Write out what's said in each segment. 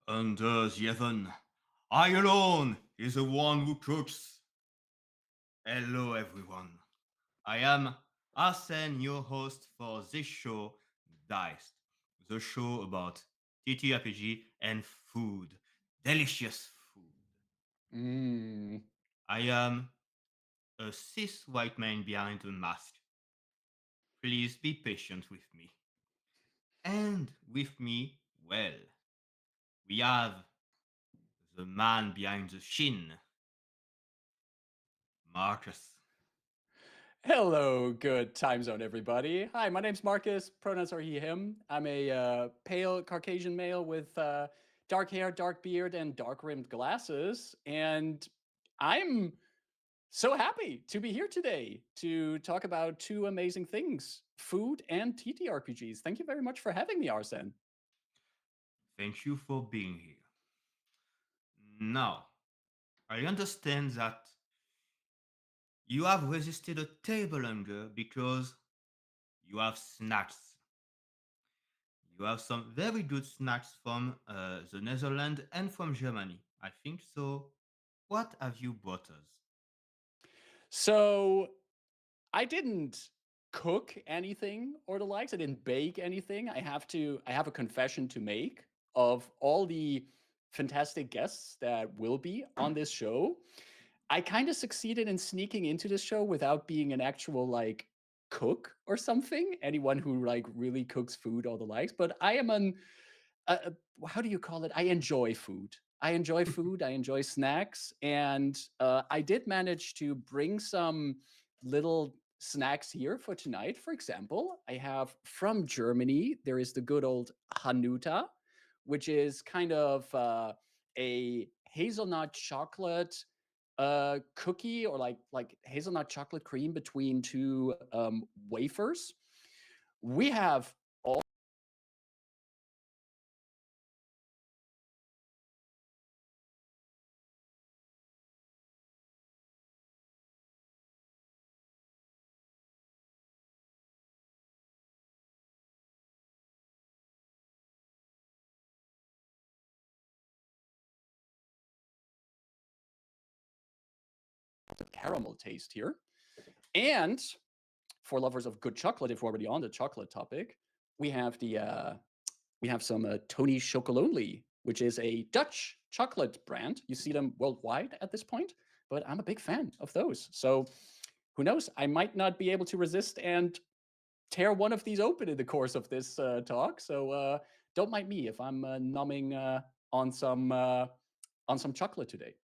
Under the heaven, I alone is the one who cooks. Hello, everyone. I am Arsene, your host for this show, DICED, the show about TTRPG and food, delicious food. Mm. I am a cis white man behind a mask. Please be patient with me. And with me, well, we have the man behind the shin, Marcus. Hello, good time zone, everybody. Hi, my name's Marcus. Pronouns are he, him. I'm a pale Caucasian male with dark hair, dark beard, and dark rimmed glasses. And I'm so happy to be here today to talk about two amazing things food and TTRPGs. Thank you very much for having me, Arsene. Thank you for being here. Now, I understand that you have resisted a table hunger because you have snacks. You have some very good snacks from the Netherlands and from Germany. I think so. What have you brought us? So, I didn't cook anything or the likes. I didn't bake anything. I have a confession to make of all the fantastic guests that will be on this show. I kind of succeeded in sneaking into this show without being an actual like cook or something. Anyone who like really cooks food or the likes, but I am an how do you call it? I enjoy food. I enjoy food. I enjoy snacks, and I did manage to bring some little snacks here for tonight. For example, I have from Germany. There is the good old Hanuta, which is kind of a hazelnut chocolate cookie or like hazelnut chocolate cream between two wafers. We have caramel taste here. And for lovers of good chocolate, if we're already on the chocolate topic, we have we have some Tony Chocolonely, which is a Dutch chocolate brand. You see them worldwide at this point, but I'm a big fan of those. So who knows? I might not be able to resist and tear one of these open in the course of this talk. So don't mind me if I'm numbing on some chocolate today.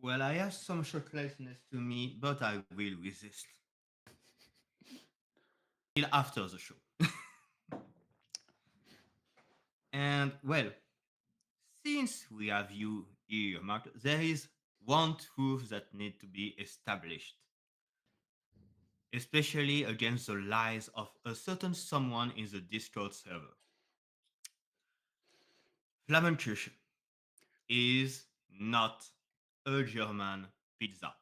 Well, I have some chocolate next to me, but I will resist till after the show. And well, since we have you here, Mark, there is one truth that needs to be established, especially against the lies of a certain someone in the Discord server. Flammenkirche is not a German pizza.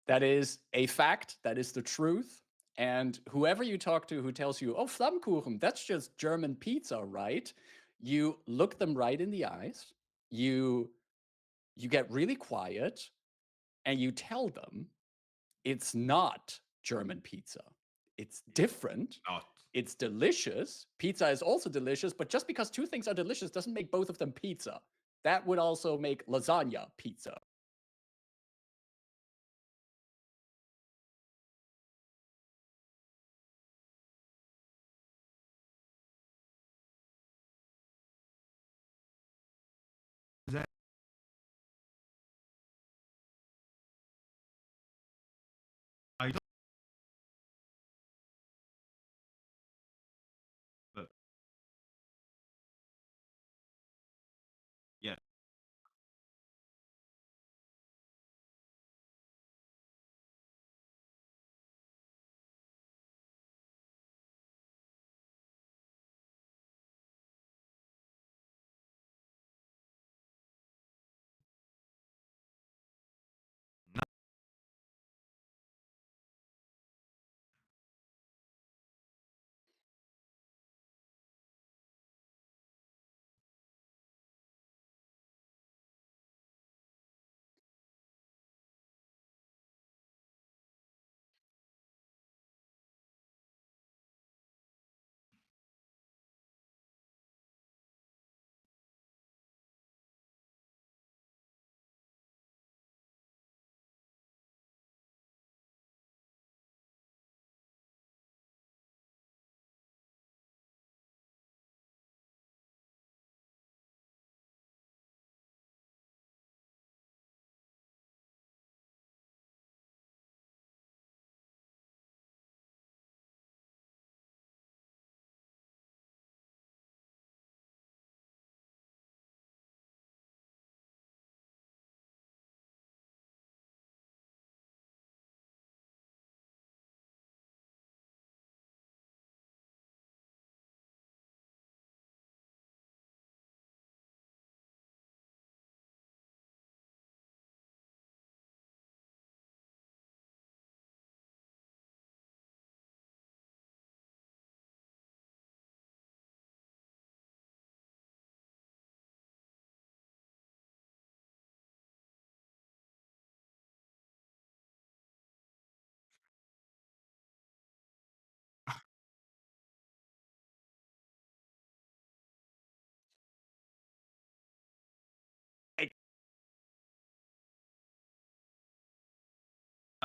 That is a fact. That is the truth. And whoever you talk to who tells you, oh, Flammkuchen, that's just German pizza, right? You look them right in the eyes, you you get really quiet, and you tell them it's not German pizza. It's It's different. not. It's delicious. Pizza is also delicious, but just because two things are delicious doesn't make both of them pizza. That would also make lasagna pizza. That I don't. But yeah,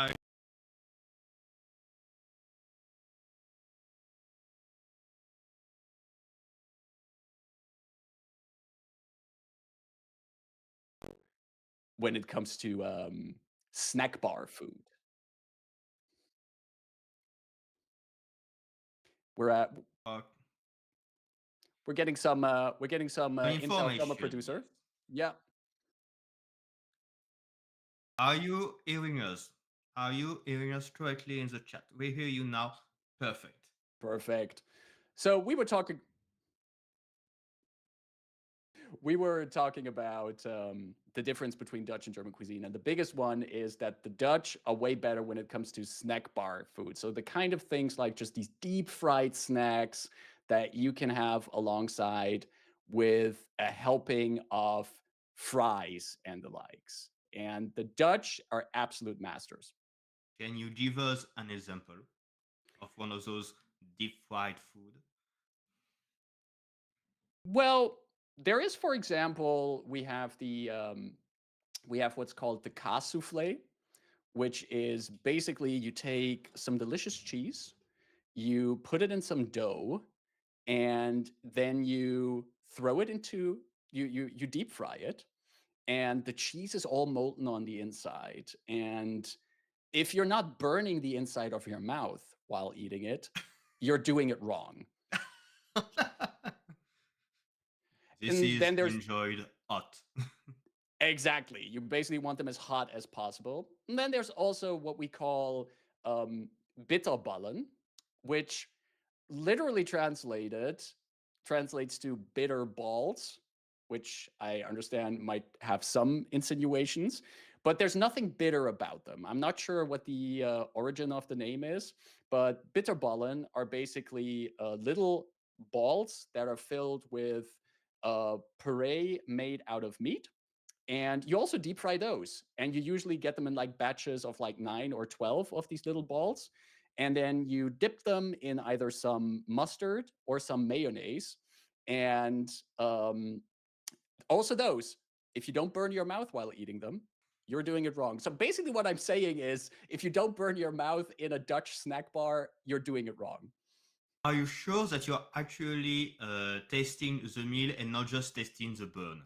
I when it comes to snack bar food. We're at uh, we're getting some some intel from a information. producer. Yes. Yeah, Are you hearing us? Are you hearing us correctly in the chat? We hear you now. Perfect. perfect. So we were talking about the difference between Dutch and German cuisine, and the biggest one is that the Dutch are way better when it comes to snack bar food. So the kind of things like just these deep fried snacks that you can have alongside with a helping of fries and the likes. And the Dutch are absolute masters. Can you give us an example of one of those deep fried food? Well, there is, for example, we have what's called the cas soufflé, which is basically you take some delicious cheese, you put it in some dough, and then you throw it into you deep fry it, and the cheese is all molten on the inside. And if you're not burning the inside of your mouth while eating it, you're doing it wrong. This And is then there's enjoyed hot. exactly. You basically want them as hot as possible. And then there's also what we call um, bitterballen, which literally translated translates to bitter balls, which I understand might have some insinuations, but there's nothing bitter about them. I'm not sure what the origin of the name is, but bitterballen are basically little balls that are filled with puree made out of meat, and you also deep fry those. And you usually get them in like batches of like 9 or 12 of these little balls. And then you dip them in either some mustard or some mayonnaise. And also, those, if you don't burn your mouth while eating them, you're doing it wrong. So basically, what I'm saying is if you don't burn your mouth in a Dutch snack bar, you're doing it wrong. Are you sure that you're actually tasting the meal and not just tasting the burn?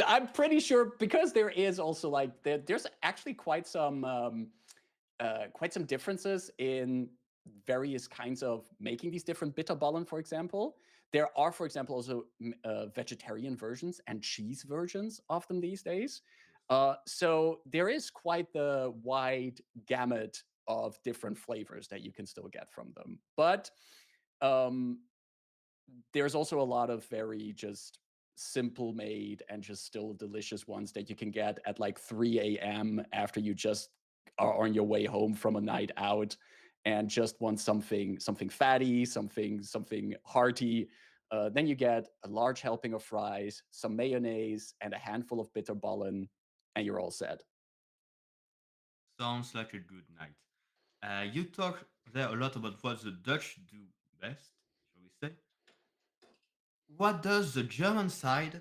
I'm pretty sure because there is also like there's actually quite some differences in various kinds of making these different bitterballen, for example. There are, for example, also vegetarian versions and cheese versions of them these days. So there is quite the wide gamut of different flavors that you can still get from them. But um, there's also a lot of very just simple made and just still delicious ones that you can get at like 3 a.m. after you just are on your way home from a night out and just want something fatty, something hearty. Then you get a large helping of fries, some mayonnaise, and a handful of bitterballen, and you're all set. Sounds like a good night. You talk there a lot about what the Dutch do best, shall we say. What does the German side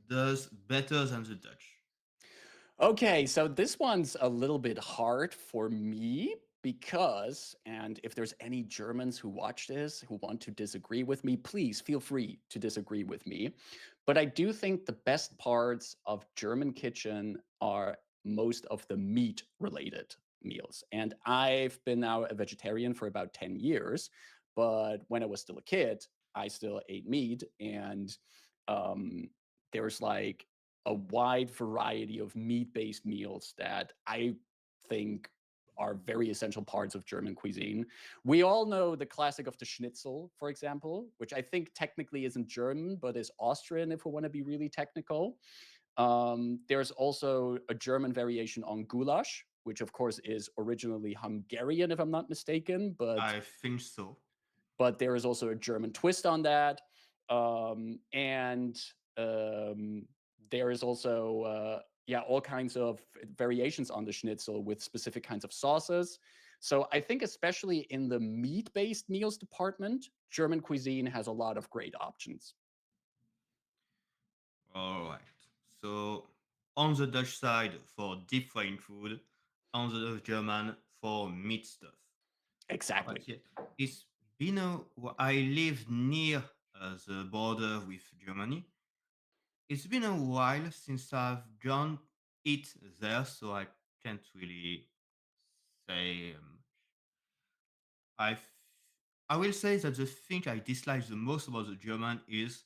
does better than the Dutch? Okay, so this one's a little bit hard for me because, and if there's any Germans who watch this who want to disagree with me, please feel free to disagree with me. But I do think the best parts of German kitchen are most of the meat related meals. And I've been now a vegetarian for about 10 years, but when I was still a kid, I still ate meat. And um, there's like a wide variety of meat-based meals that I think are very essential parts of German cuisine. We all know the classic of the Schnitzel, for example, which I think technically isn't German, but is Austrian if we want to be really technical. There's also a German variation on goulash, which of course is originally Hungarian, if I'm not mistaken, I think so. but there is also a German twist on that. And um, there is also, yeah, all kinds of variations on the schnitzel with specific kinds of sauces. So I think, especially in the meat based meals department, German cuisine has a lot of great options. All right. So on the Dutch side for deep frying food, on the German for meat stuff. Exactly. But yeah, it's been I live near the border with Germany. It's been a while since I've done it there, so I can't really say. I f- I will say that the thing I dislike the most about the German is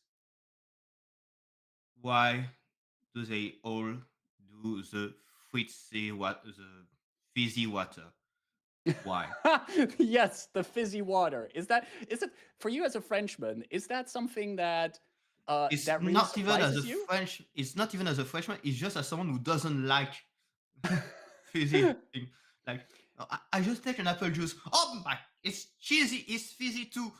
why do they all do the the fizzy water? Why? Yes, the fizzy water. Is it for you as a Frenchman? Is that something that It's that really not even as a surprises you? French. It's not even as a Frenchman. It's just as someone who doesn't like fizzy thing. Like I just take an apple juice. Oh my! It's cheesy. It's fizzy too.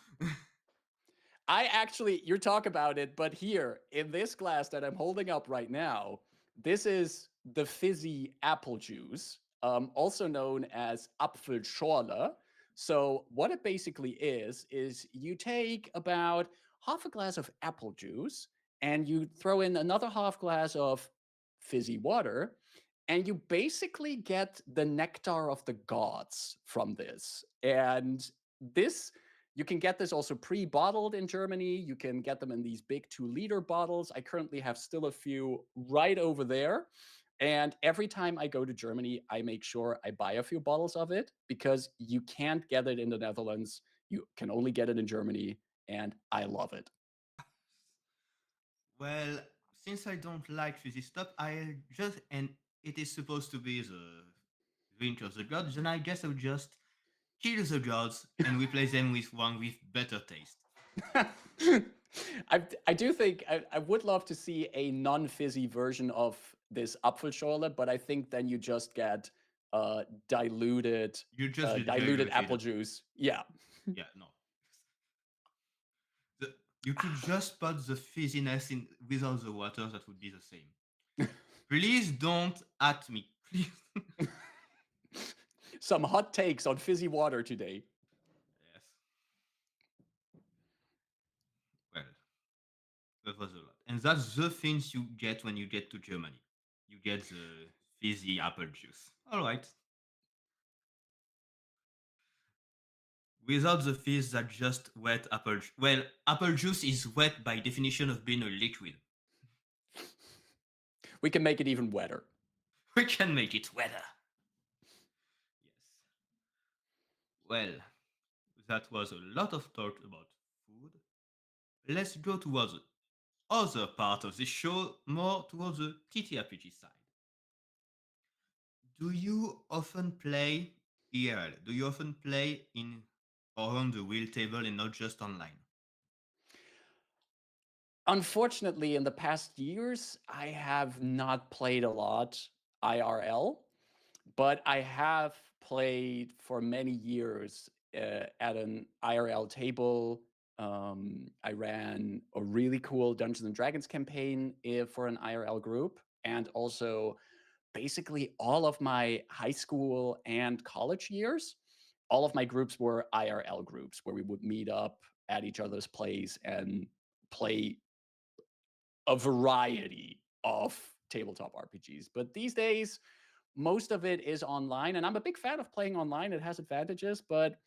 I actually, you talk about it, but here in this glass that I'm holding up right now, this is the fizzy apple juice, also known as Apfelschorle. So, what it basically is you take about half a glass of apple juice and you throw in another half glass of fizzy water, and you basically get the nectar of the gods from this. And this you can get this also pre-bottled in Germany. You can get them in these big 2-liter bottles. I currently have still a few right over there. And every time I go to Germany, I make sure I buy a few bottles of it because you can't get it in the Netherlands. You can only get it in Germany, and I love it. Well, since I don't like fizzy stuff, I just and it is supposed to be the drink of the gods, then I guess I would just kill the gods and replace them with one with better taste. I do think I would love to see a non-fizzy version of this Apfelschorle, but I think then you just get diluted You just get diluted diluted. apple juice. Yeah. Yeah, no. You could just put the fizziness in without the water. That would be the same. Please don't at me. Please. Some hot takes on fizzy water today. Yes. Well, that was a lot. And that's the things you get when you get to Germany. You get the fizzy apple juice. All right. Without the fizz, that just wet well, apple juice is wet by definition of being a liquid. We can make it even wetter. We can make it wetter. Yes. Well, that was a lot of talk about food. Let's go towards the other part of the show, more towards the TTRPG side. Do you often play EL? Do you often play in or on the wheel table and not just online? Unfortunately, in the past years, I have not played a lot IRL, but I have played for many years at an IRL table. I ran a really cool Dungeons and Dragons campaign for an IRL group, and also basically all of my high school and college years. All of my groups were IRL groups where we would meet up at each other's place and play a variety of tabletop RPGs. But these days, most of it is online, and I'm a big fan of playing online. It has advantages, but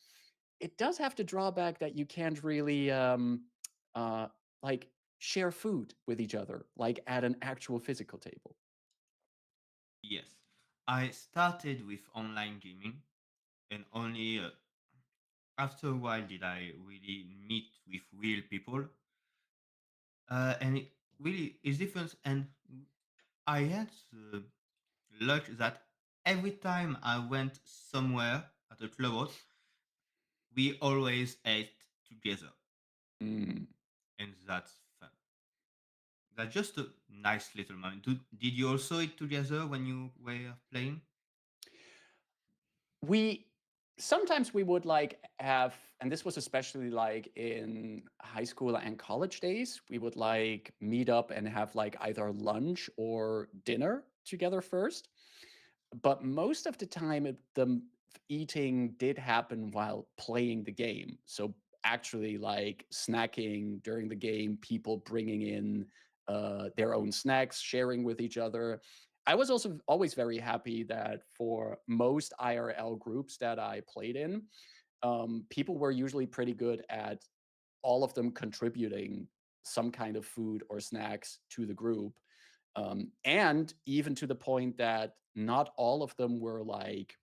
it does have the drawback that you can't really uh, like share food with each other, like at an actual physical table. Yes. I started with online gaming and only after a while did I really meet with real people. And it really is different. And I had the luck that every time I went somewhere at a clubhouse, we always ate together. Mm. And that's fun. That's just a nice little moment. Did you also eat together when you were playing? We sometimes we would like have, and this was especially like in high school and college days, we would like meet up and have like either lunch or dinner together first. But most of the time, eating did happen while playing the game. So actually, like snacking during the game, people bringing in their own snacks, sharing with each other. I was also always very happy that for most IRL groups that I played in, people were usually pretty good at all of them contributing some kind of food or snacks to the group. And even to the point that not all of them were like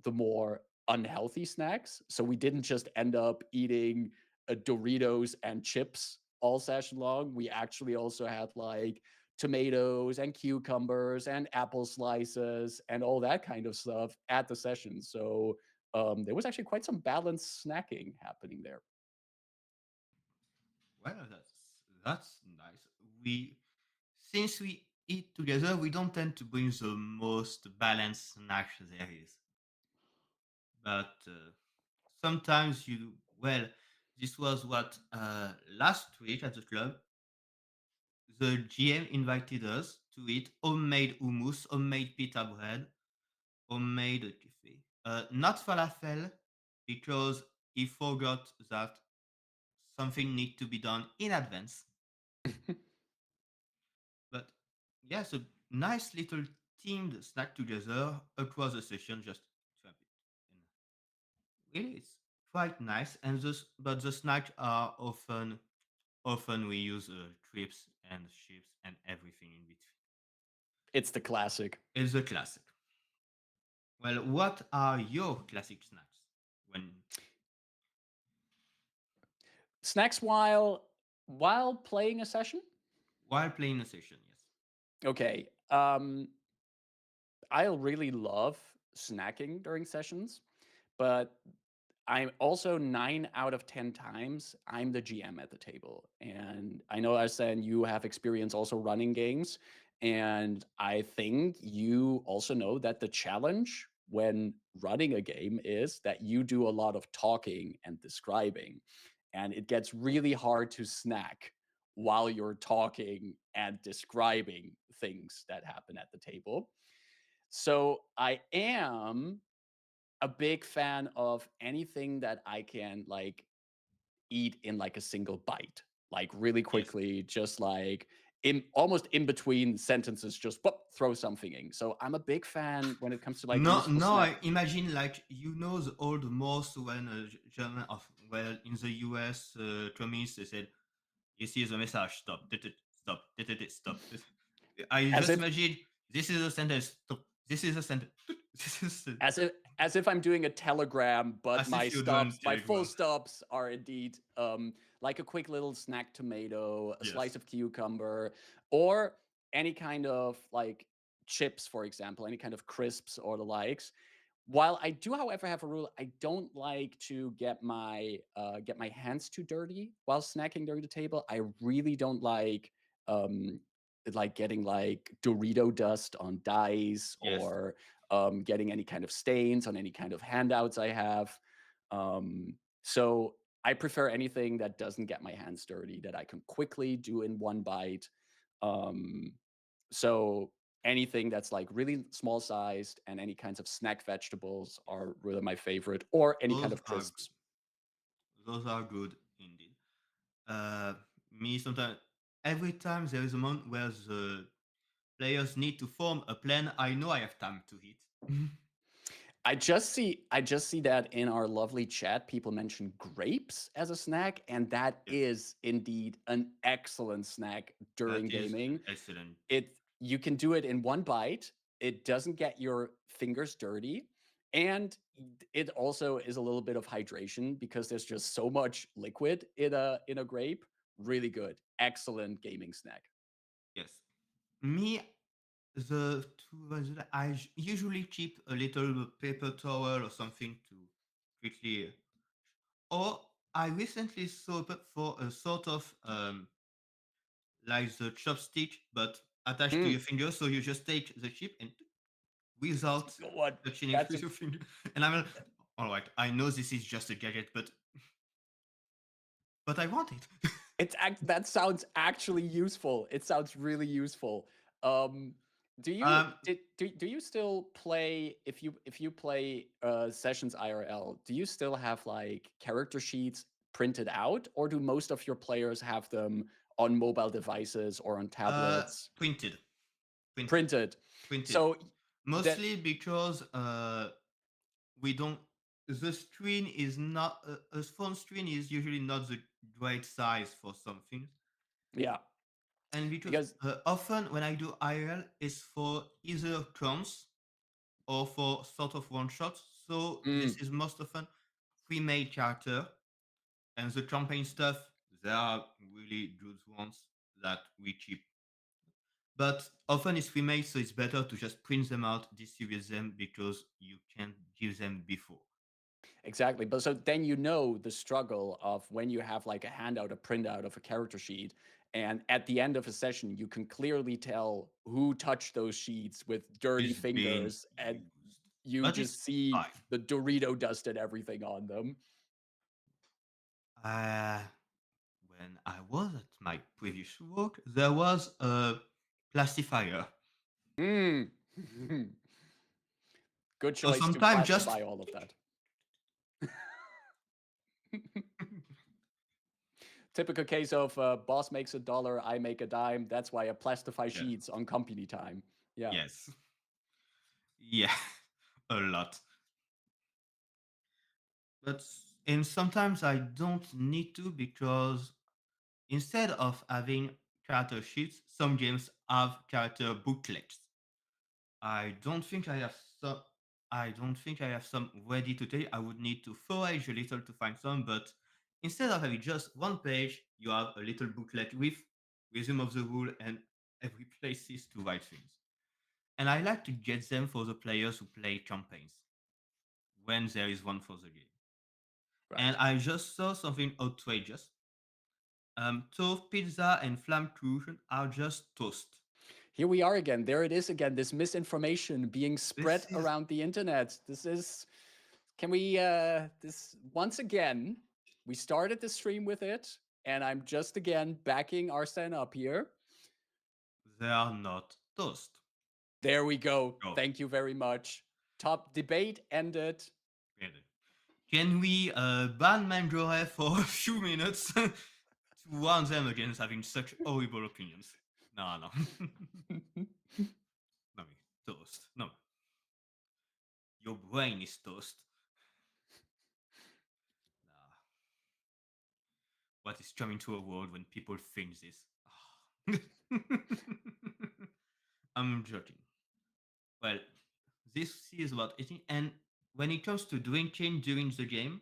the more unhealthy snacks. So we didn't just end up eating Doritos and chips all session long. We actually also had like tomatoes and cucumbers and apple slices and all that kind of stuff at the session. So there was actually quite some balanced snacking happening there. Well, that's nice. We Since we eat together, we don't tend to bring the most balanced snacks there is. But sometimes you well, this was what last week at the club. The GM invited us to eat homemade hummus, homemade pita bread, homemade kefir. Not falafel because he forgot that something need to be done in advance. But yes, a nice little teamed snack together across the session just to have it. And really, it's quite nice. But the snacks are often we use chips and chips and everything in between. It's the classic. It's a classic. Well, what are your classic snacks when Snacks while playing a session? while playing a session? Yes. Okay. I really love snacking during sessions, but I'm also 9 out of 10 times, I'm the GM at the table. And I know, Arsene, you have experience also running games. And I think you also know that the challenge when running a game is that you do a lot of talking and describing. And it gets really hard to snack while you're talking and describing things that happen at the table. So I am a big fan of anything that I can like eat in like a single bite, like really Yes. quickly, just like in almost in between sentences, just throw something in. So I'm a big fan when it comes to like No, useful no. snack. I imagine like the old Morse when German of in the US communists they said you see the message stop stop stop. I As just if imagine this is a sentence stop. This is a sentence. This is as if as if I'm doing a telegram, but as my if you're doing stops, my full telegram. stops are indeed like a quick little snack tomato, a slice Yes. of cucumber, or any kind of like chips, for example, any kind of crisps or the likes. While I do, however, have a rule, I don't like to get my hands too dirty while snacking during the table. I really don't um, like getting like Dorito dust on dice Yes. or getting any kind of stains on any kind of handouts I have. So I prefer anything that doesn't get my hands dirty that I can quickly do in one bite. Um, so anything that's like really small sized and any kinds of snack vegetables Yes. are really my favorite, or any kind Those of are good. crisps. Those are good indeed. Uh, Me sometimes every time there is a moment where the players need to form a plan, I know I have time to hit. I just see that in our lovely chat, people mention grapes as a snack, and that Yes, is indeed an excellent snack that during is an gaming. excellent It You can do it in one bite. It doesn't get your fingers dirty, and it also is a little bit of hydration because there's just so much liquid in a grape. Really good, excellent gaming snack. yes. Me, I usually keep a little paper towel or something to quickly. Or I recently saw for a sort of like the chopstick, but attached to Mm, your finger, so you just take the chip and that's without a good one. touching it That's with a your finger. And I'm like, all right, I know this is just a gadget, but I want it. that sounds actually useful. It sounds really useful. Um, um, do you still play if you play sessions IRL? Do you still have like character sheets printed out, or do most of your players have them on mobile devices or on tablets? Printed. printed, Printed. printed. So that Mostly because we don't. The screen is not a phone screen is usually not the right size for some things, yeah, and because because often when I do IRL, it's for either clones or for sort of one shots. So this mm, is most often pre-made character, and the campaign stuff there are really good ones that we keep. But often it's pre-made, so it's better to just print them out, distribute them because you can't give them before. exactly. But so then you know the struggle of when you have like a handout, a printout of a character sheet, and at the end of a session, you can clearly tell who touched those sheets with dirty It's been fingers, and used, you but it's just see fine. the Dorito dust and everything on them. Uh, when I was at my previous work, there was a plastifier. Mm. Good So choice to sometimes just plastify all of that. Typical case of boss makes a dollar, I make a dime. That's why I plastify yeah, sheets on company time. Yeah. yes, yeah, a lot. But and sometimes I don't need to because instead of having character sheets, some games have character booklets. I don't think I have some. I don't think I have some ready today. I would need to forage a little to find some, but instead of having just one page, you have a little booklet with resume of the rule and every places to write things. And I like to get them for the players who play campaigns when there is one for the game. And Right. I just saw something outrageous. Toast pizza and flammkuchen are just toast. Here we are again. There it is again. This misinformation being spread This is around the internet. This is, can we, this, once again, we started the stream with it, and I'm just again backing Arsene up here. they are not toast. There we go. Go. Thank you very much. Top debate ended. Really. Can we ban Manjore for a few minutes to warn them against having such horrible opinions? No, no. No, toast. No. Your brain is toast. Nah. What is coming to a world when people think this? I'm joking. Well, this is about eating. And when it comes to drinking during the game,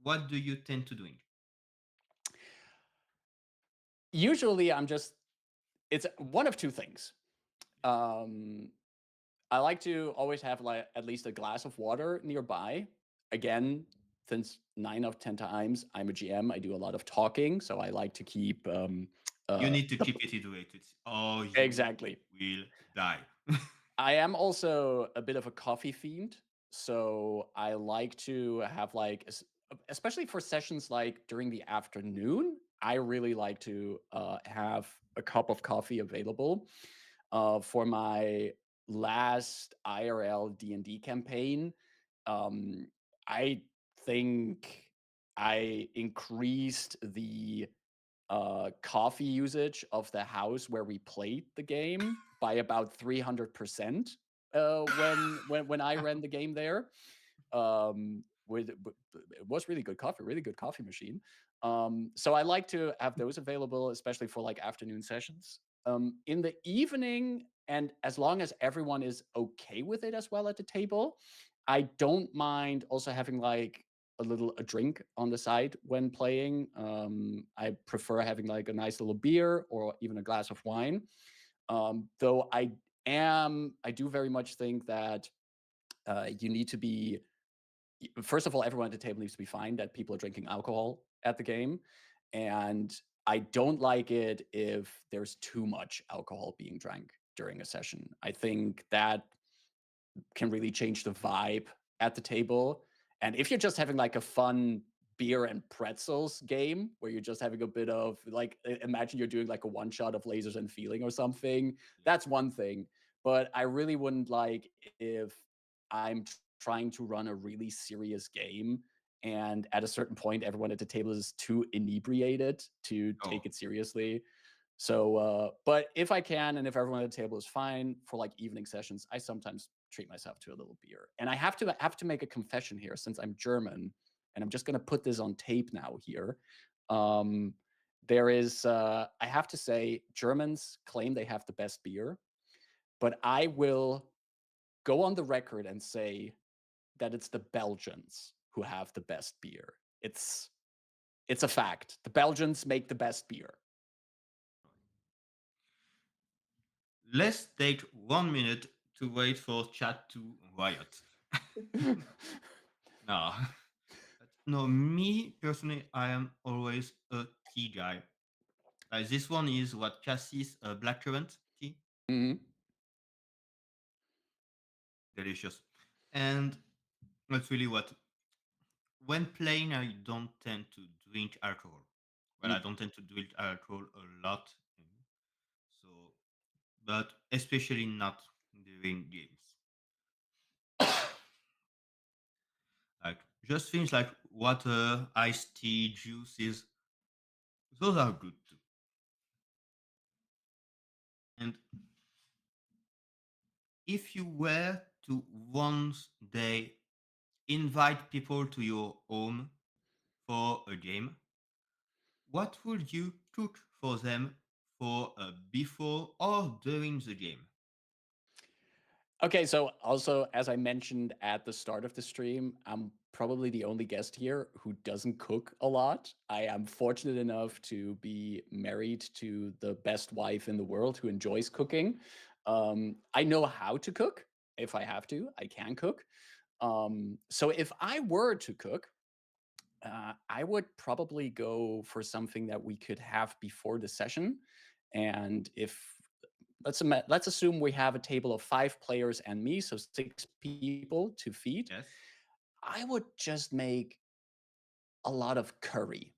what do you tend to drink? Usually, I'm just, it's one of two things. Um, I like to always have like at least a glass of water nearby. Again, since 9 of 10 times I'm a GM, I do a lot of talking, so I like to keep You need to the keep it hydrated, or you exactly. will die. I am also a bit of a coffee fiend, so I like to have like, especially for sessions like during the afternoon. I really like to have a cup of coffee available. For my last IRL D&D campaign, um, I think I increased the coffee usage of the house where we played the game by about 300% when I ran the game there. It was really good coffee, really good coffee machine. So I like to have those available, especially for like afternoon sessions. In the evening, and as long as everyone is okay with it as well at the table, I don't mind also having like a drink on the side when playing. I prefer having like a nice little beer or even a glass of wine. Though I do very much think that you need to be, first of all, everyone at the table needs to be fine that people are drinking alcohol at the game. And I don't like it if there's too much alcohol being drank during a session. I think that can really change the vibe at the table. And if you're just having like a fun beer and pretzels game where you're just having a bit of like, imagine you're doing like a one shot of lasers and feeling or something, that's one thing. But I really wouldn't like if I'm trying to run a really serious game and at a certain point everyone at the table is too inebriated to Oh, take it seriously. But if I can, and if everyone at the table is fine for like evening sessions, I sometimes treat myself to a little beer. And I have to make a confession here, since I'm German, and I'm just going to put this on tape now here. Um, there is, I have to say, Germans claim they have the best beer, but I will go on the record and say that it's the Belgians who have the best beer. It's it's a fact. The Belgians make the best beer. Let's take 1 minute to wait for chat to riot. No. No, me personally, I am always a tea guy. This one is what Cassis blackcurrant tea, Mhm. delicious. And that's really what. When playing, I don't tend to drink alcohol. Well, I Mm. don't tend to drink alcohol a lot, so, but especially not during games. Like just things like water, iced tea, juices, those are good too. And if you were to once day invite people to your home for a game, what would you cook for them for before or during the game? Okay, so also, as I mentioned at the start of the stream, I'm probably the only guest here who doesn't cook a lot. I am fortunate enough to be married to the best wife in the world who enjoys cooking. I know how to cook if I have to. I can cook. So if I were to cook, I would probably go for something that we could have before the session. And if let's assume we have a table of 5 players and me, so 6 people to feed. Yes. I would just make a lot of curry.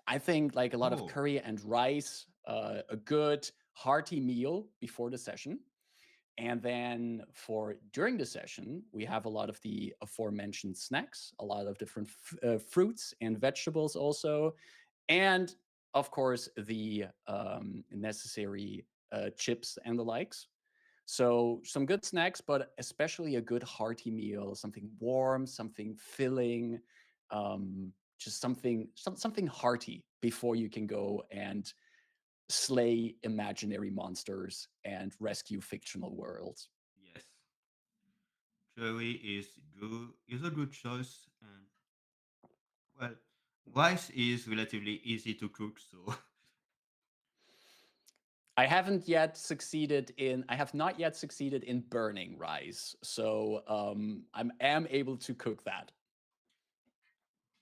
I think like a lot of Oh, curry and rice, a good hearty meal before the session. And then for during the session, we have a lot of the aforementioned snacks, a lot of different fruits and vegetables also, and of course the necessary chips and the likes. So some good snacks, but especially a good hearty meal, something warm, something filling, just something hearty before you can go and slay imaginary monsters and rescue fictional worlds. yes. Curry is a good choice, and well, rice is relatively easy to cook, so I have not yet succeeded in burning rice, so I am able to cook that.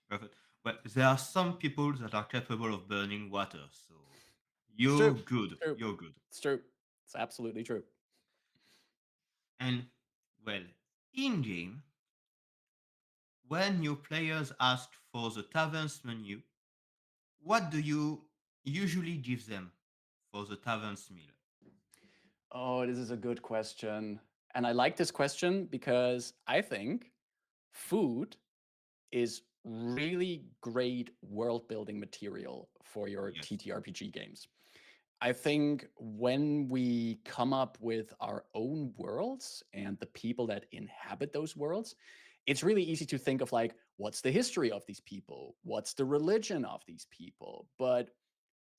perfect. Well, there are some people that are capable of burning water, so It's true. you're good. It's true. You're good. It's true. It's absolutely true. And well, in game, when your players ask for the tavern's menu, what do you usually give them for the tavern's meal? Oh, this is a good question. And I like this question because I think food is really great world building material for your Yes. TTRPG games. I think when we come up with our own worlds and the people that inhabit those worlds, it's really easy to think of like, what's the history of these people? What's the religion of these people? But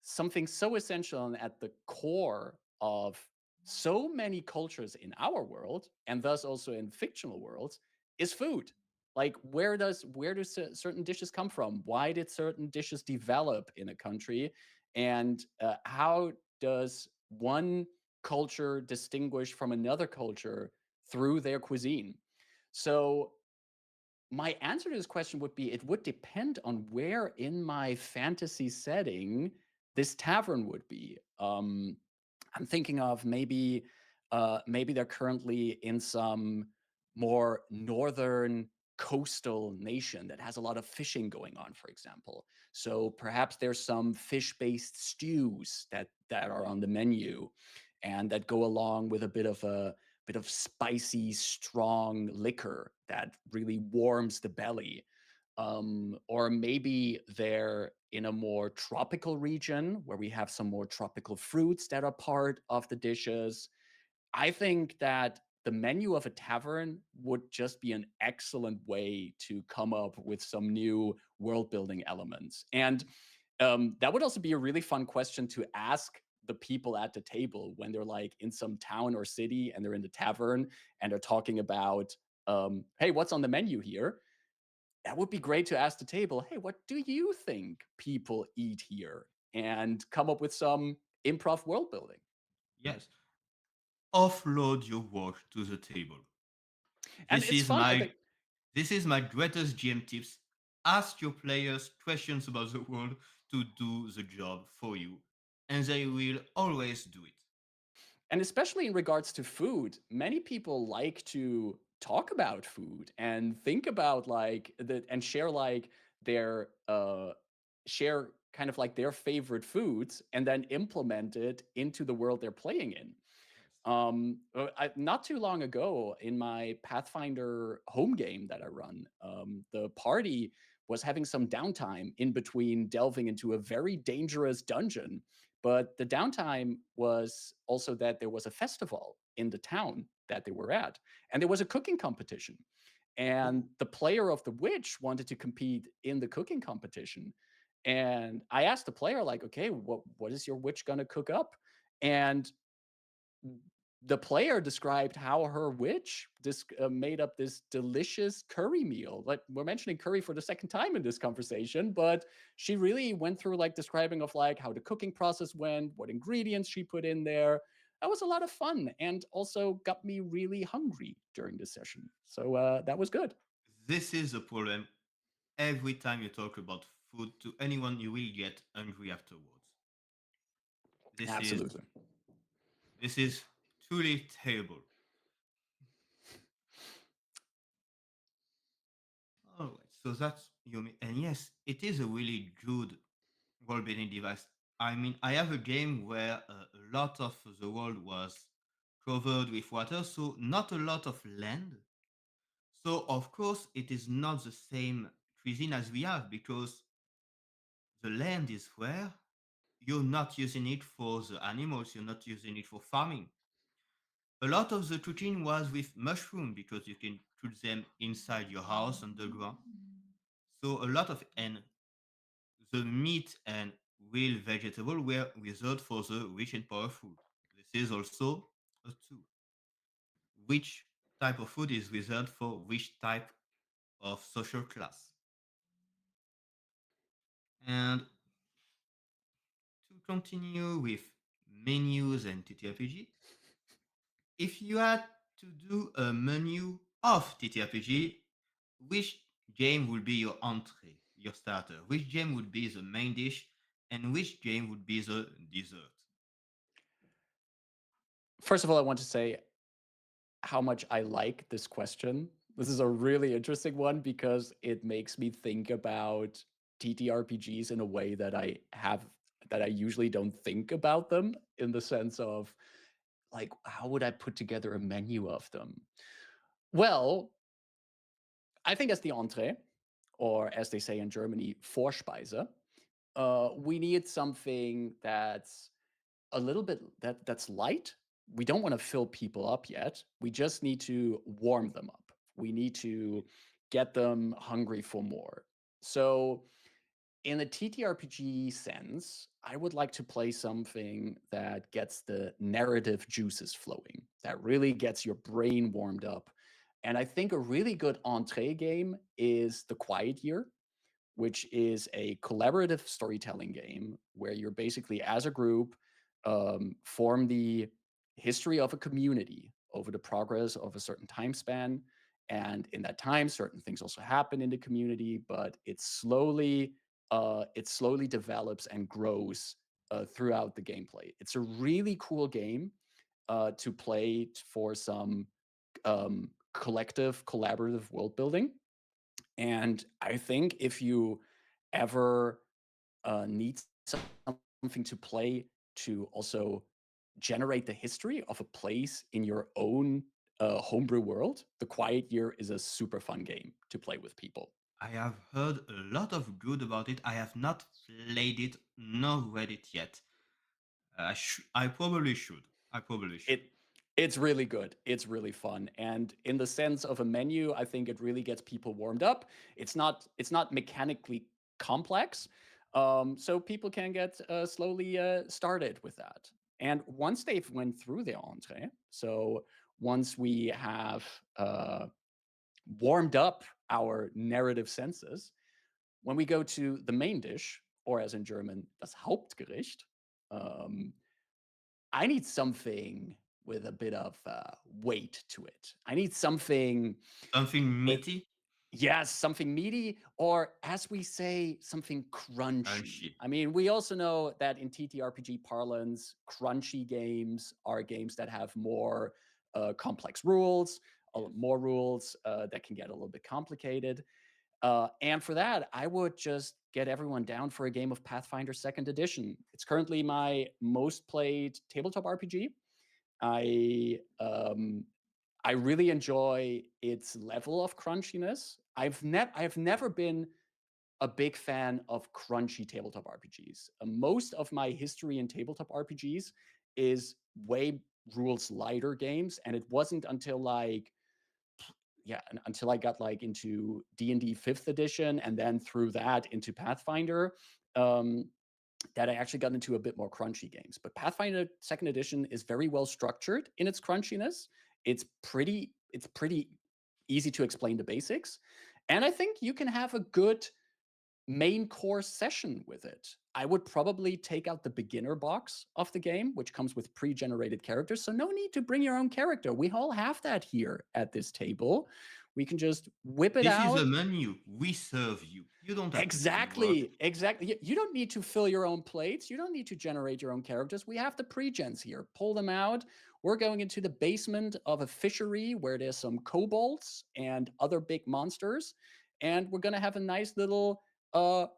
something so essential and at the core of so many cultures in our world and thus also in fictional worlds is food. Like where do certain dishes come from? Why did certain dishes develop in a country? And how does one culture distinguish from another culture through their cuisine? So my answer to this question would be it would depend on where in my fantasy setting this tavern would be. I'm thinking of maybe they're currently in some more northern coastal nation that has a lot of fishing going on, for example. So perhaps there's some fish-based stews that are on the menu and that go along with a bit of spicy, strong liquor that really warms the belly. Or maybe they're in a more tropical region where we have some more tropical fruits that are part of the dishes. I think that the menu of a tavern would just be an excellent way to come up with some new world building elements. And that would also be a really fun question to ask the people at the table when they're like in some town or city and they're in the tavern and they're talking about, hey, what's on the menu here? That would be great to ask the table, hey, what do you think people eat here? And come up with some improv world building. Yes, offload your work to the table. And This it's is fun. I think my this is my greatest GM tips. Ask your players questions about the world to do the job for you, and they will always do it. And especially in regards to food, many people like to talk about food and think about like the and share like their share kind of like their favorite foods and then implement it into the world they're playing in. Yes. Not too long ago in my Pathfinder home game that I run, the party was having some downtime in between delving into a very dangerous dungeon. But the downtime was also that there was a festival in the town that they were at, and there was a cooking competition. And Oh, the player of the witch wanted to compete in the cooking competition. And I asked the player, like, okay, what is your witch gonna cook up? And the player described how her witch made up this delicious curry meal. Like we're mentioning curry for the second time in this conversation, but she really went through like describing of like how the cooking process went, what ingredients she put in there. That was a lot of fun and also got me really hungry during this session. So that was good. this is the problem. Every time you talk about food to anyone, you will get hungry afterwards. This is Absolutely. this is truly terrible. All right, so that's you mean, and yes, it is a really good world-building device. I mean, I have a game where a lot of the world was covered with water, so not a lot of land. So of course, it is not the same cuisine as we have because the land is where you're not using it for the animals, you're not using it for farming. A lot of the cooking was with mushroom because you can put them inside your house underground. So a lot of and the meat and real vegetable were reserved for the rich and powerful. This is also a two. Which type of food is reserved for which type of social class? And to continue with menus and TTRPG, if you had to do a menu of TTRPG, which game would be your entree, your starter? Which game would be the main dish? And which game would be the dessert? First of all, I want to say how much I like this question. This is a really interesting one because it makes me think about TTRPGs in a way that I usually don't think about them in the sense of like how would I put together a menu of them? Well, I think as the entree, or as they say in Germany, Vorspeise, we need something that's a little bit that's light. We don't want to fill people up yet. We just need to warm them up. We need to get them hungry for more. So, in a TTRPG sense, I would like to play something that gets the narrative juices flowing, that really gets your brain warmed up. And I think a really good entree game is The Quiet Year, which is a collaborative storytelling game where you're basically, as a group, form the history of a community over the progress of a certain time span. And in that time, certain things also happen in the community, but it slowly develops and grows throughout the gameplay. It's a really cool game to play for some collective, collaborative world building. And I think if you ever need something to play to also generate the history of a place in your own homebrew world, The Quiet Year is a super fun game to play with people. I have heard a lot of good about it. I have not played it nor read it yet. I probably should. I probably should. It it's really good. It's really fun. And in the sense of a menu, I think it really gets people warmed up. It's not mechanically complex. So people can get slowly started with that. And once they've went through the entree, so once we have uh, warmed up our narrative senses, when we go to the main dish, or as in German, das Hauptgericht, um, I need something with a bit of weight to it. I need something Something with, meaty, yes, something meaty, or as we say, something crunchy. crunchy. I mean, we also know that in TTRPG parlance, crunchy games are games that have more complex rules, Yes. more rules that can get a little bit complicated. And for that, I would just get everyone down for a game of Pathfinder Second Edition. It's currently my most played tabletop RPG. I um, I really enjoy its level of crunchiness. I've never been a big fan of crunchy tabletop RPGs. Most of my history in tabletop RPGs is way rules lighter games, and it wasn't until like yeah, until I got like into D&D 5th edition and then through that into Pathfinder, um, that I actually got into a bit more crunchy games. But Pathfinder 2nd edition is very well structured in its crunchiness. It's pretty easy to explain the basics. And I think you can have a good main course session with it. I would probably take out the beginner box of the game, which comes with pre generated characters. So, no need to bring your own character. We all have that here at this table. We can just whip it This is a out. menu. We serve you. You don't have to do the work. Exactly. Exactly. You don't need to fill your own plates. You don't need to generate your own characters. We have the pre-gens here. Pull them out. We're going into the basement of a fishery where there's some kobolds and other big monsters. And we're going to have a nice little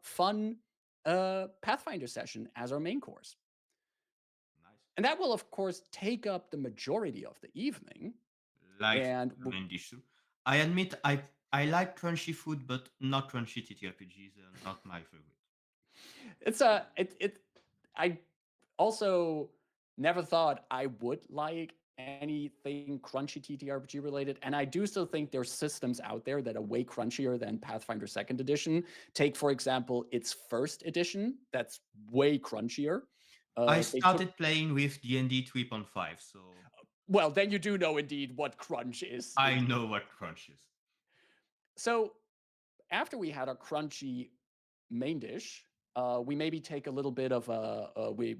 fun Pathfinder session as our main course. Nice. And that will, of course, take up the majority of the evening. Like And the main dish too. I admit I like crunchy food, but not crunchy TTRPGs. They're not my favorite. it's a I also never thought I would like anything crunchy TTRPG related. And I do still think there's systems out there that are way crunchier than Pathfinder Second Edition. Take, for example, its first edition, that's way crunchier. I They took started playing with D&D 3.5, so well, then you do know indeed what crunch is I indeed. know what crunch is. So after we had our crunchy main dish, we maybe take a little bit of we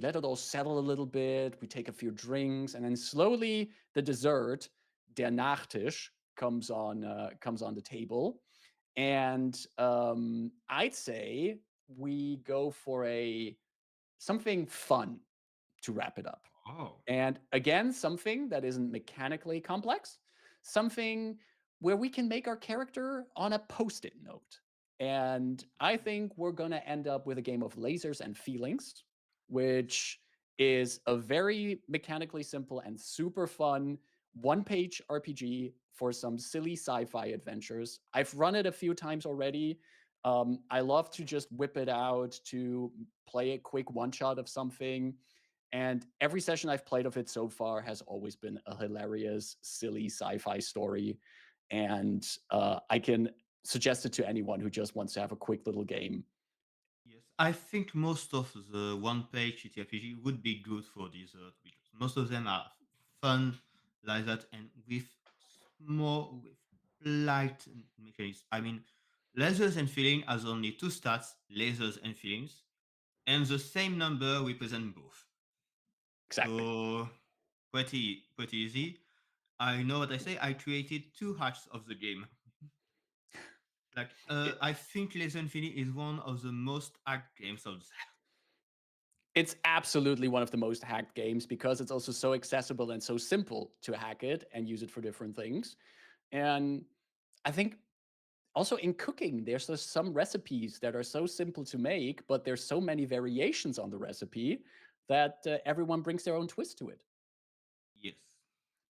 let it all settle a little bit. We take a few drinks, and then slowly the dessert, der Nachtisch, comes on the table. And I'd say we go for a something fun to wrap it up. Oh, And again, something that isn't mechanically complex, something where we can make our character on a post it note. And I think we're going to end up with a game of lasers and feelings, which is a very mechanically simple and super fun one-page RPG for some silly sci fi adventures. I've run it a few times already. I love to just whip it out to play a quick one shot of something, and every session I've played of it so far has always been a hilarious, silly sci-fi story. And I can suggest it to anyone who just wants to have a quick little game. yes. I think most of the one-page TTRPG would be good for dessert because most of them are fun like that and with more with light mechanics. I mean, lasers and feeling has only two stats, lasers and feelings, and the same number represent both. Exactly. So pretty easy. I know what I say. I created two hacks of the game. Like, It, I think Laser Infinity is one of the most hacked games out there. it's absolutely one of the most hacked games because it's also so accessible and so simple to hack it and use it for different things. And I think also in cooking, there's just some recipes that are so simple to make, but there's so many variations on the recipe that everyone brings their own twist to it. Yes.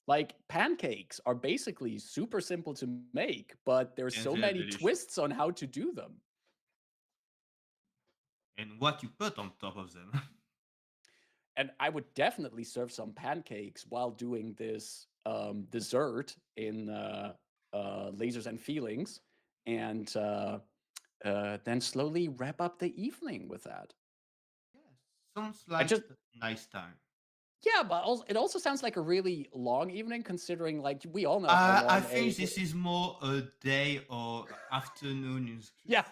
Like pancakes are basically super simple to make, but there's so and they're many delicious. twists on how to do them. And what you put on top of them. And I would definitely serve some pancakes while doing this dessert in Lasers and Feelings, and then slowly wrap up the evening with that. Yes, sounds I like just a nice time. Yeah, but also, it also sounds like a really long evening, considering like we all know how I long think this is more a day or afternoon. yeah.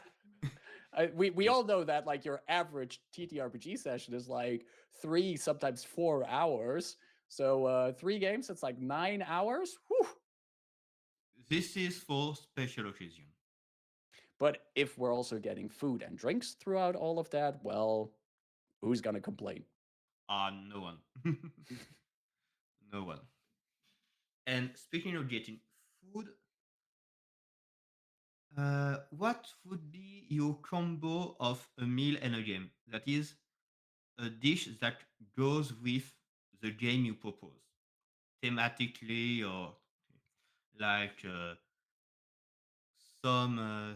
We Yes. all know that like your average TTRPG session is like 3, sometimes 4 hours. So 3 games, it's like 9 hours. Whew. This is for special occasion. But if we're also getting food and drinks throughout all of that, well, who's gonna complain? No one. No one. And speaking of getting food, what would be your combo of a meal and a game? That is a dish that goes with the game you propose, thematically or like some uh,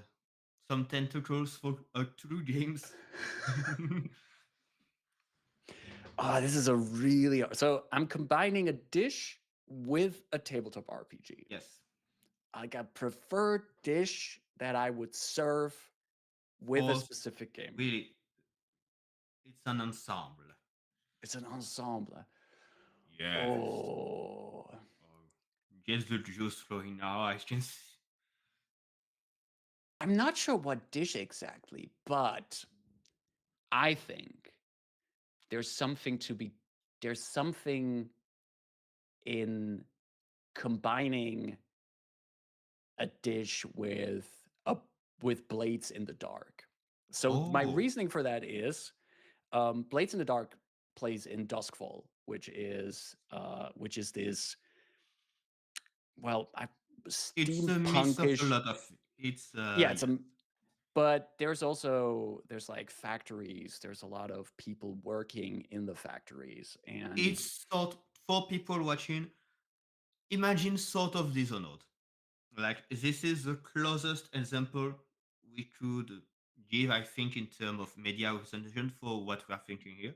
some tentacles for true games. This is a really so I'm combining a dish with a tabletop RPG. Yes, Like a preferred dish that I would serve with a or specific game. really, it's an ensemble. It's an ensemble. Yes. Oh, Oh, just the juice flowing now. I can see. I'm not sure what dish exactly, but I think there's something to be there's something in combining a dish a with Blades in the Dark. So my Oh, reasoning for that is Blades in the Dark plays in Duskfall, which is this it's a mix of a steampunkish. lot of. It's Yeah, yeah. but there's like factories. There's a lot of people working in the factories, and It's sort for people watching. Imagine sort of Dishonored. Like this is the closest example we could give, I think, in terms of media representation for what we are thinking here.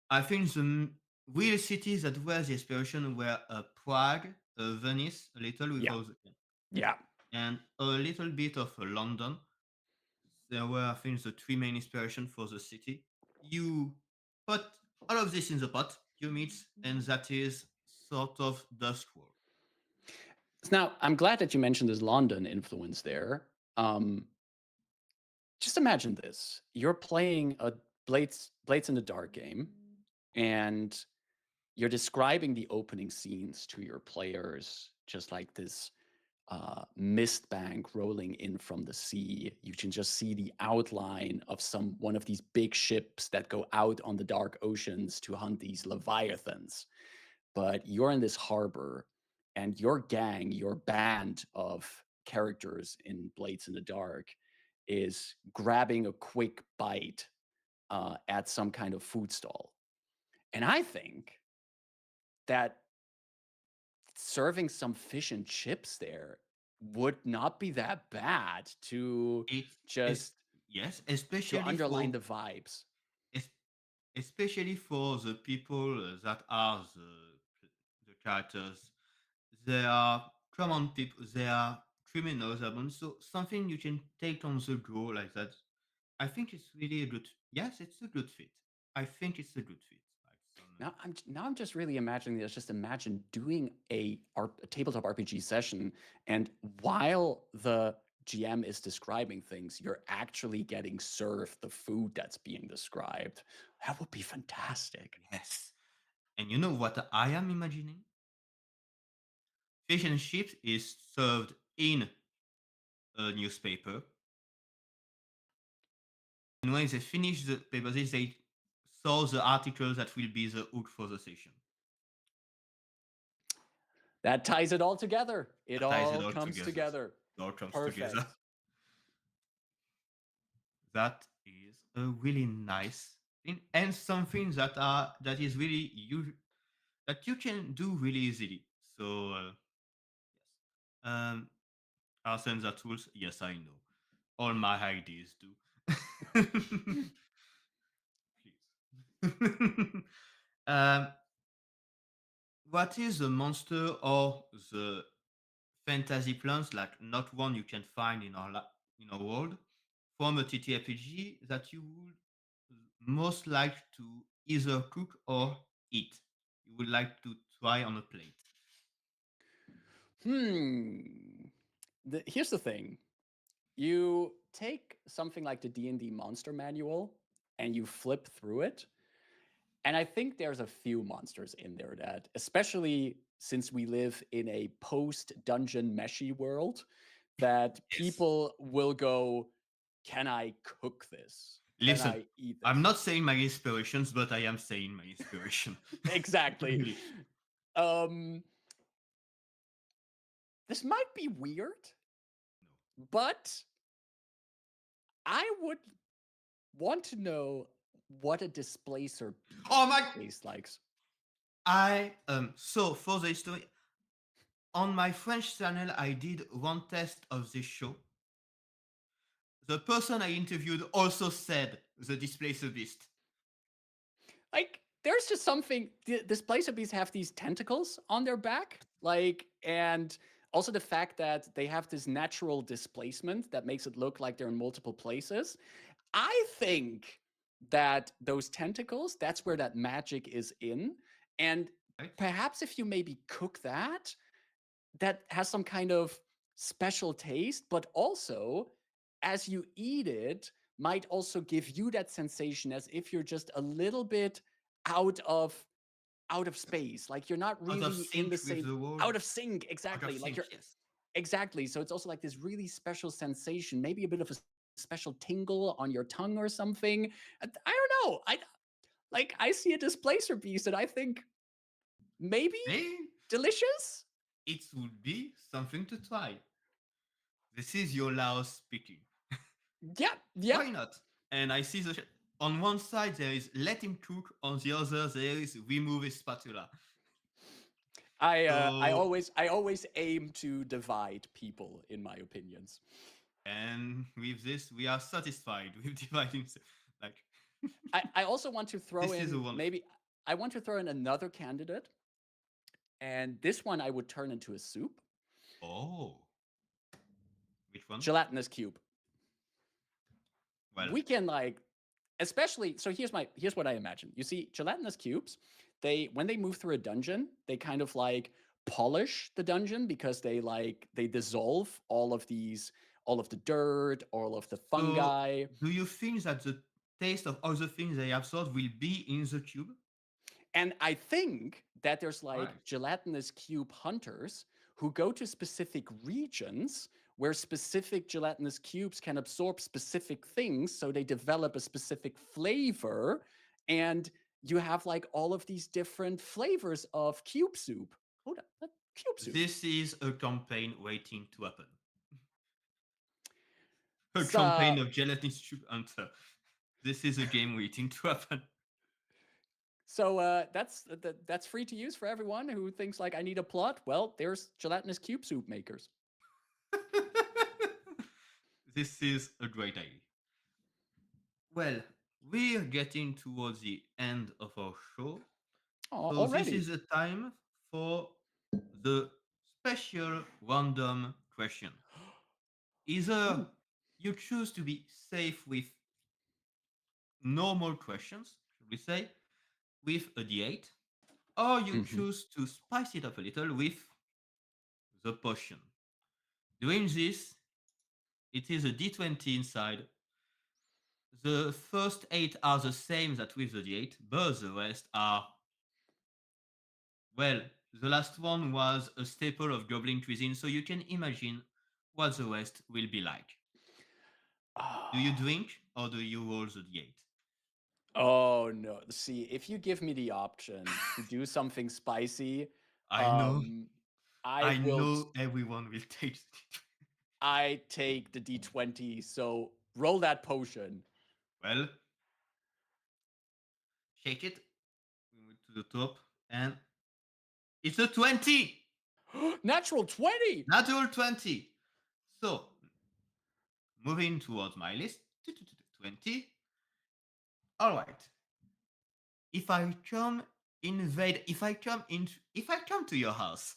I think the real cities that were the inspiration were Prague, Venice, a little with yeah, all yeah. and a little bit of London. There were, I think, the three main inspiration for the city. You put all of this in the pot, you mix, and that is sort of Dust World. Now, I'm glad that you mentioned this London influence there. Um, just imagine this: you're playing a Blades in the Dark game, and you're describing the opening scenes to your players, just like this mist bank rolling in from the sea. You can just see the outline of one of these big ships that go out on the dark oceans to hunt these leviathans. But you're in this harbor, and your gang, your band of characters in Blades in the Dark, is grabbing a quick bite at some kind of food stall. And I think that serving some fish and chips there would not be that bad to It's, it's just yes, to underline the vibes. es- especially for the people that are the characters. They are common people. They are criminals. So something you can take on the go like that. I think it's really a good. Yes, it's a good fit. I think it's a good fit. Like some. Now I'm just really imagining this. Just imagine doing a tabletop RPG session, and while the GM is describing things, you're actually getting served the food that's being described. That would be fantastic. Yes. And you know what I am imagining? Fish and chips is served in a newspaper. And when they finish the paper, they say, saw the article that will be the hook for the session. That ties it all together. It That ties it all all comes together. together. It all comes together. Perfect. That is a really nice thing and something that is really you that you can do really easily. So, yes. Arsene, that rules? Yes, I know. All my ideas do. Please. um, what is the monster or the fantasy plants, like not one you can find in in our world, from a TTRPG that you would most like to either cook or eat? You would like to try on a plate. Hmm. Here's the thing. You take something like the D&D monster manual and you flip through it, and I think there's a few monsters in there that, especially since we live in a post-dungeon meshy world, that Yes. people will go, "Can I cook this? Can Listen, I eat I'm this?" not saying my inspirations, but I am saying my inspiration. Exactly. Really. Um, this might be weird, No. but I would want to know what a displacer Oh beast my! tastes like. So for the history, on my French channel, I did one test of this show. The person I interviewed also said the Displacer Beast. Like, there's just something. Displacer beasts have these tentacles on their back, like, and also the fact that they have this natural displacement that makes it look like they're in multiple places. I think that those tentacles, that's where that magic is in. And Right? perhaps if you maybe cook that, that has some kind of special taste, but also as you eat it, might also give you that sensation as if you're just a little bit out of out of space. Like you're not Out of really in the sync with same the world. out of sync, Out of exactly. Like you're sync, yes. exactly. So it's also like this really special sensation, maybe a bit of a special tingle on your tongue or something. I don't know. I see a displacer beast and I think maybe Hey, delicious. it would be something to try. This is your Laos speaking. Yep, Why yep. not? And I see on one side there is let him cook, on the other there is remove his spatula. I So, always aim to divide people in my opinions. and with this, we are satisfied with dividing. Like, I also want to throw this is a in wonderful. maybe I want to throw in another candidate, and this one I would turn into a soup. Oh, which one? Gelatinous cube. Well, We can like especially so here's what I imagine. You see, gelatinous cubes, they when they move through a dungeon, they kind of like polish the dungeon because they dissolve all of the dirt, all of the so fungi. do you think that the taste of all the things they absorb will be in the cube? And I think that there's like Right. gelatinous cube hunters who go to specific regions where specific gelatinous cubes can absorb specific things. So they develop a specific flavor. And you have like all of these different flavors of cube soup. Hold up, cube soup. This is a campaign waiting to happen. A So, campaign of gelatinous cube hunter. This is a game waiting to happen. that's free to use for everyone who thinks like I need a plot. Well, there's gelatinous cube soup makers. This is a great idea. Well, we're getting towards the end of our show. So this Already. is the time for the special random question. Either Ooh. you choose to be safe with normal questions, should we say, with a D8, or you Mhm. choose to spice it up a little with the potion. Doing this, it is a D20 inside. The first 8 are the same that with the D8, but the rest are, well, the last one was a staple of Goblin cuisine, so you can imagine what the rest will be like. Do you Oh. drink or do you roll the D8? Oh no. See, if you give me the option to do something spicy, I know, um I I will know everyone will take the D20. I take the D20. So roll that potion. Well, shake it, we move to the top, and it's a 20! Natural 20. Natural 20. So, moving towards my list, 20. All right. If I come if I come to your house,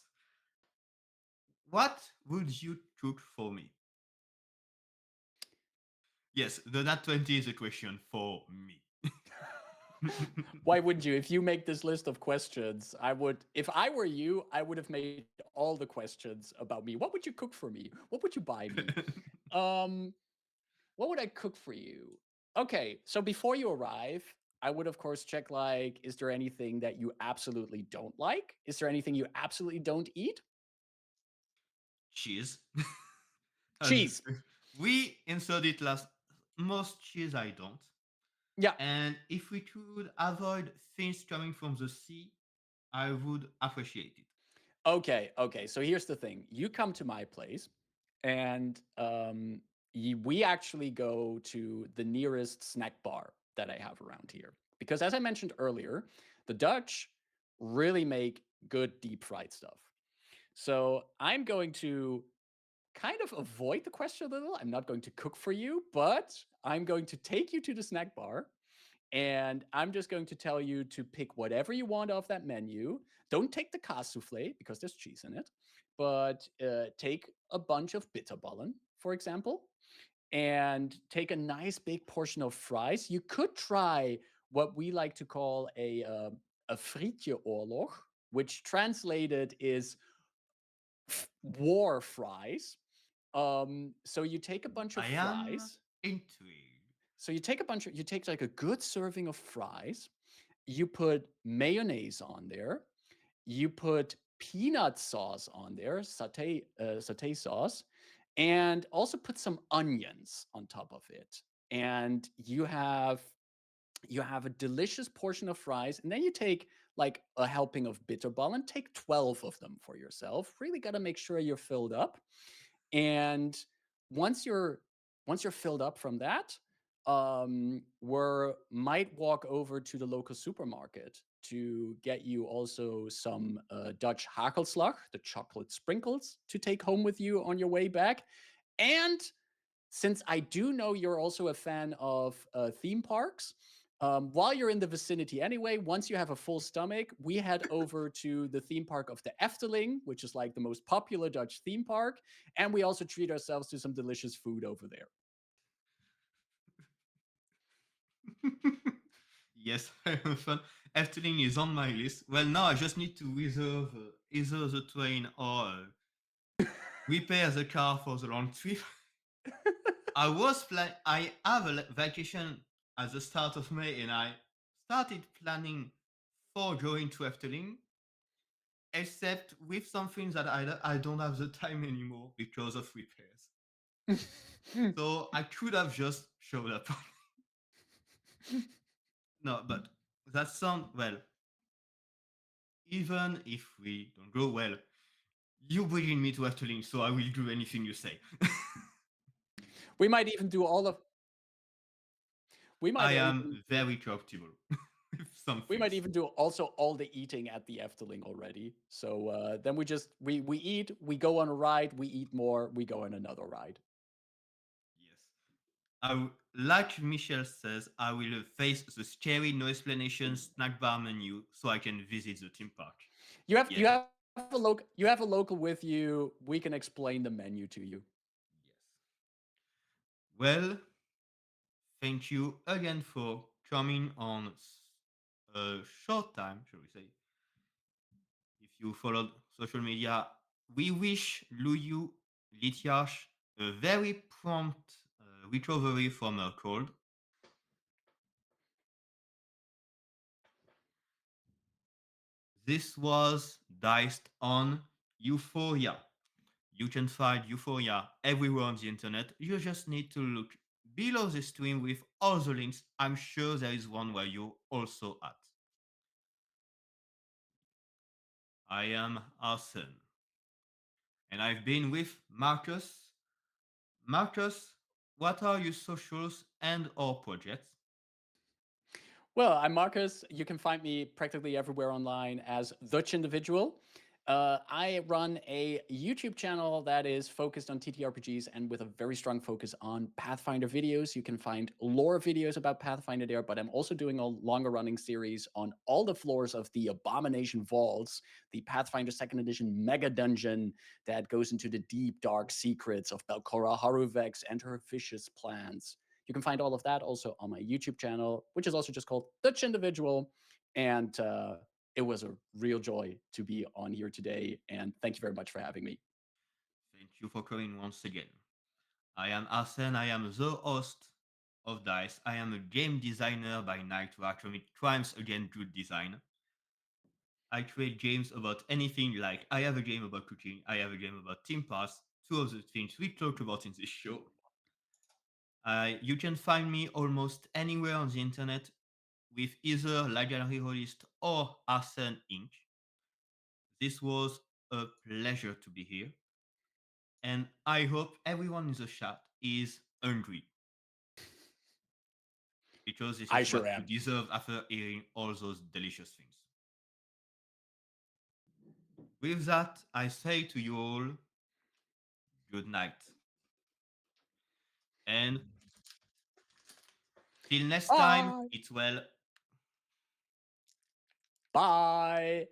what would you cook for me? Yes, the nat 20 is a question for me. Why wouldn't you? If you make this list of questions, I would, if I were you, I would have made all the questions about me. What would you cook for me? What would you buy me? Um, what would I cook for you? Okay, so before you arrive, I would of course check like, is there anything that you absolutely don't like? Is there anything you absolutely don't eat? Cheese. As Cheese. we inserted last, most cheese I don't. Yeah. And if we could avoid things coming from the sea, I would appreciate it. Okay. So here's the thing. You come to my place, and we actually go to the nearest snack bar that I have around here. Because as I mentioned earlier, the Dutch really make good deep fried stuff. So I'm going to kind of avoid the question a little. I'm not going to cook for you, but I'm going to take you to the snack bar, and I'm just going to tell you to pick whatever you want off that menu. Don't take the souffle because there's cheese in it, but take a bunch of bitterballen, for example, and take a nice big portion of fries. You could try what we like to call a frietje oorlog, which translated is war fries. So you take a bunch of I am fries. intrigued. So you take like a good serving of fries, you put mayonnaise on there, you put peanut sauce on there, satay sauce, and also put some onions on top of it. And you have a delicious portion of fries, and then you take like a helping of bitterball and take 12 of them for yourself. Really got to make sure you're filled up. And once you're once you're filled up from that, we might walk over to the local supermarket to get you also some Dutch hagelslag, the chocolate sprinkles, to take home with you on your way back. And since I do know you're also a fan of theme parks, while you're in the vicinity anyway, once you have a full stomach, we head over to the theme park of the Efteling, which is like the most popular Dutch theme park. And we also treat ourselves to some delicious food over there. Yes, I am a fan. Efteling is on my list. Well, now I just need to reserve either the train or repair the car for the long trip. I have a vacation at the start of May, and I started planning for going to Efteling, except with something that I don't have the time anymore because of repairs. So I could have just showed up. No, but that sounds well. Even if we don't go well, you bringing me to Efteling, so I will do anything you say. we might even do all of we I might am even do very comfortable with some we might things. even do also all the eating at the Efteling already. So then we eat, we go on a ride, we eat more, we go on another ride. Yes. Like Michelle says, I will face the scary no explanation snack bar menu so I can visit the theme park. You Yes. you have a local with you. We can explain the menu to you. Yes. Well, thank you again for coming on a short time, shall we say. If you followed social media, we wish Luyu Litiash a very prompt recovery from her cold. This was diced on Euphoria. You can find Euphoria everywhere on the internet. You just need to look below the stream with all the links. I'm sure there is one where you're also at. I am Arsene, and I've been with Markus. Markus, what are your socials and or projects? Well, I'm Marcus. You can find me practically everywhere online as Dutch Individual. I run a YouTube channel that is focused on TTRPGs and with a very strong focus on Pathfinder videos. You can find lore videos about Pathfinder there, but I'm also doing a longer running series on all the floors of the Abomination Vaults, the Pathfinder Second Edition mega dungeon that goes into the deep, dark secrets of Belcora Haruvex and her vicious plans. You can find all of that also on my YouTube channel, which is also just called Dutch Individual. And it was a real joy to be on here today. And thank you very much for having me. Thank you for coming once again. I am Arsene, I am the host of DICE. I am a game designer by night who commit crimes against good design. I create games about anything like I have a game about cooking, I have a game about Team Pass, two of the things we talk about in this show. You can find me almost anywhere on the internet with either La Galerie Holist or Arsene Inc. This was a pleasure to be here, and I hope everyone in the chat is hungry because this I is sure what you am. deserve after hearing all those delicious things. With that, I say to you all, good night. And till next time, Bye. it's well. Bye.